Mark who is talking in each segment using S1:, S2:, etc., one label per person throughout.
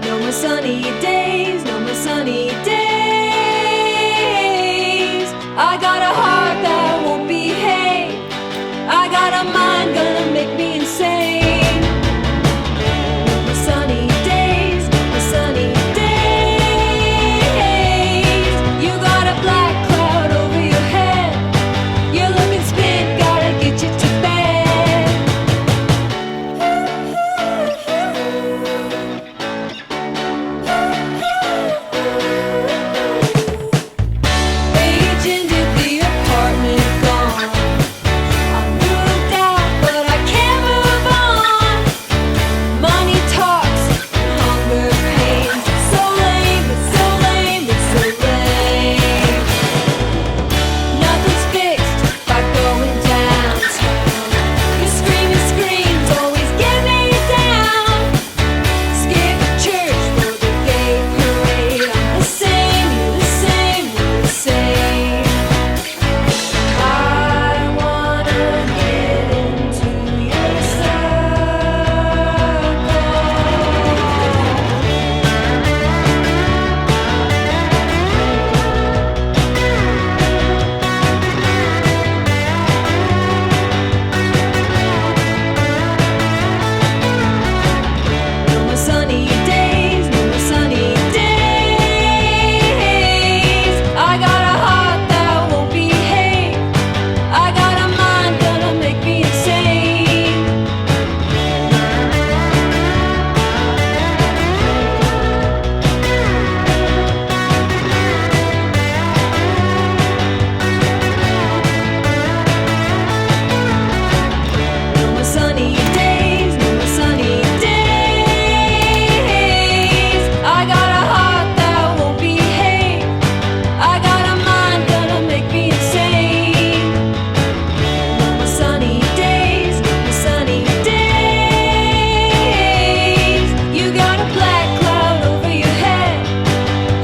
S1: No more sunny days, no more sunny days. I got a heart that won't behave. I got a mind gonna make me insane. No more sunny days, no more sunny days. You got a black cloud over your head. You're looking spit, gotta get you to bed. Agent at the apartment gone. I moved out, but I can't move on. Money talks, hunger pains. So lame, it's so lame, it's so lame. Nothing's fixed by going downtown. Your screaming screams always get me down. Skip church for the gay parade. I'm the same, you're the same, we're the same. I wanna get into your circle. No more sunny days, no more sunny days. I got a heart that won't behave. I got a mind gonna make me insane. No more sunny days, no more sunny days. I got a heart that won't behave. I got a mind gonna make me insane. No more sunny days, no more sunny days. You got a black cloud over your head.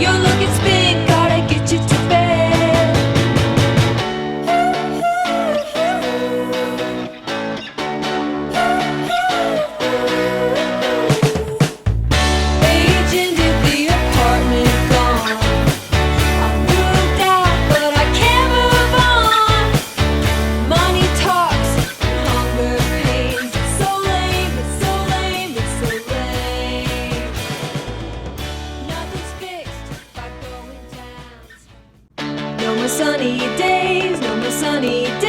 S1: You're looking spin, gotta get you to bed. Agent at the apartment gone. I moved out, but I can't move on. Money talks, hunger pains. So lame, it's so lame, it's so lame. Nothing's fixed by going down. No more sunny days, no more sunny days.